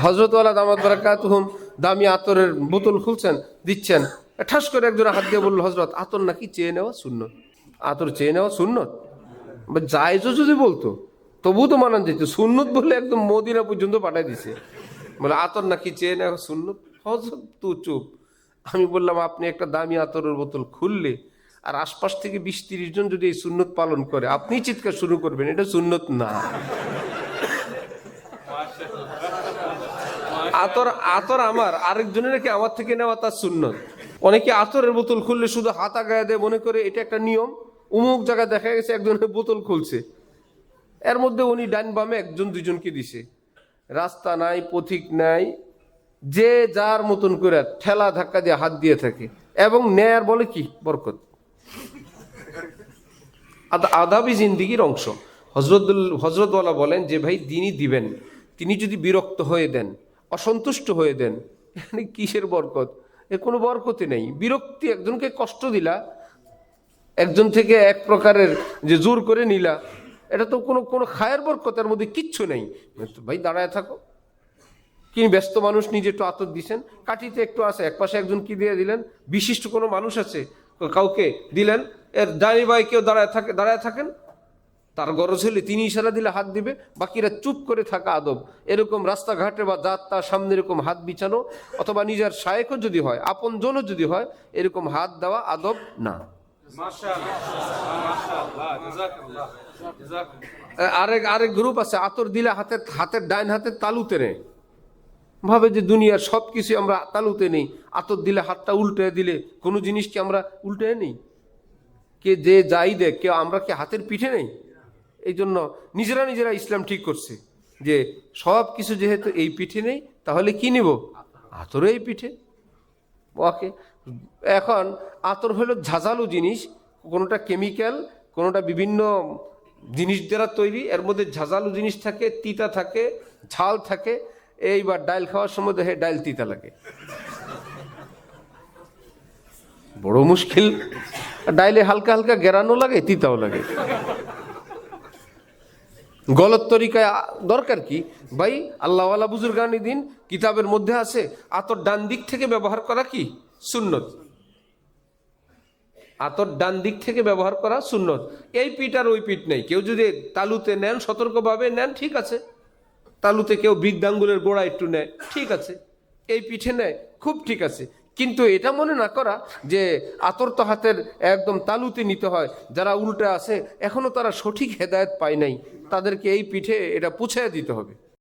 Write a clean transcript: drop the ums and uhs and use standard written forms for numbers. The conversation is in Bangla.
হযরত ওয়ালা দামাত বারাকাতুহুম দামি আতরের বোতল খুলছেন, দিচ্ছেন, ঠাস করে একজন হাত দিয়ে বলল, হযরত আতর নাকি চেয়ে নেওয়া সুন্নত। আতর চেয়ে নেওয়া সুন্নত? জায়েজও যদি বলতো তবু তো মানান যেত, সুন্নত বলে একদম মদিনা পর্যন্ত পাঠাই দিছে, বলে আতর নাকি চেয়ে নেওয়া সুন্নত। হযরত তো চুপ। আমি বললাম, আপনি একটা দামি আতরের বোতল খুললে আর আশপাশ থেকে 20-30 জন যদি এই সুন্নত পালন করে, আপনি চিৎকার শুরু করবেন, এটা সুন্নত না। আতর আমার আরেকজনের নাকি আমার থেকে নেওয়া তার সুন্নত। অনেকে আতরের বোতল খুললে শুধু হাত আগায় দেয়, মনে করে এটা একটা নিয়ম। অমুক জায়গায় দেখা গেছে একজনের বোতল খুলছে, এর মধ্যে উনি ডান বামে একজন দুজনকে দিছে, রাস্তা নাই, পথিক নাই, যে যার মতন করে ঠেলা ধাক্কা দিয়ে হাত দিয়ে থাকে, এবং নেয়ার বলে কি বরকত। আদাবি জিন্দিগির অংশ। হজরতওয়ালা বলেন যে ভাই দিনই দিবেন, তিনি যদি বিরক্ত হয়ে দেন, অসন্তুষ্ট হয়ে দেন, এখানে কিসের বরকত? এ কোনো বরকতি নেই। বিরক্তি, একজনকে কষ্ট দিলা, একজন থেকে এক প্রকারের যে জোর করে নিলা, এটা তো কোনো খায়ের বরকতের মধ্যে কিচ্ছু নেই। ভাই দাঁড়ায় থাকো, কি ব্যস্ত মানুষ, নিজে একটু আতর দিছেন, কাটিতে একটু আছে, এক পাশে একজন কি দিয়ে দিলেন, বিশিষ্ট কোনো মানুষ আছে কাউকে দিলেন, এর ডানি ভাই কেউ দাঁড়ায় থাকেন, তার গরজ হলে তিনি ইশারা দিলে হাত দিবে, বাকিরা চুপ করে থাকা আদব। এরকম রাস্তাঘাটে বা যাত্রার সামনে এরকম হাত বিছানো, অথবা নিজের শায়েখও যদি হয়, আপন জনও যদি হয়, এরকম হাত দেওয়া আদব না। আরেক গ্রুপ আছে, আতর দিলে হাতের ডাইন হাতের তালুতে নেই, ভাবে যে দুনিয়ার সব কিছু আমরা তালুতে নেই, আতর দিলে হাতটা উল্টে দিলে কোনো জিনিস কি আমরা উল্টে নেই? কে যে যাই দেখ, কেউ আমরা কি হাতের পিঠে নেই? এই জন্য নিজেরা ইসলাম ঠিক করছে যে সব কিছু যেহেতু এই পিঠে নেই, তাহলে কি নিব? আতর এই পিঠে। ওকে, এখন আতর হলো ঝাঁঝালো জিনিস, কোনোটা কেমিক্যাল, কোনোটা বিভিন্ন জিনিস দ্বারা তৈরি, এর মধ্যে ঝাঁঝালো জিনিস থাকে, তিতা থাকে, ঝাল থাকে। এইবার ডাইল খাওয়ার সময় দেখে ডাইল তিতা লাগে, বড় মুশকিল। ডাইলে হালকা হালকা গেরানো লাগে, তিতাও লাগে। গলত তরিকায় দরকার কি ভাই? আল্লাহওয়ালা বুজুর্গানি দিন কিতাবের মধ্যে আছে আতর ডান দিক থেকে ব্যবহার করা কি সুন্নত। আতর ডান দিক থেকে ব্যবহার করা সুন্নত। এই পিঠ আর ওই পিঠ নেই। কেউ যদি তালুতে নেন, সতর্কভাবে নেন, ঠিক আছে। তালুতে কেউ বৃদ্ধাঙ্গুলের গোড়া একটু নেয়, ঠিক আছে। এই পিঠে নেয়, খুব ঠিক আছে। কিন্তু এটা মনে না করা যে আতর তো হাতের একদম তালুতে নিতে হয়। যারা উল্টে আছে, এখনো তারা সঠিক হেদায়েত পায় নাই, তাদেরকে এই পিঠে এটা পুছিয়ে দিতে হবে।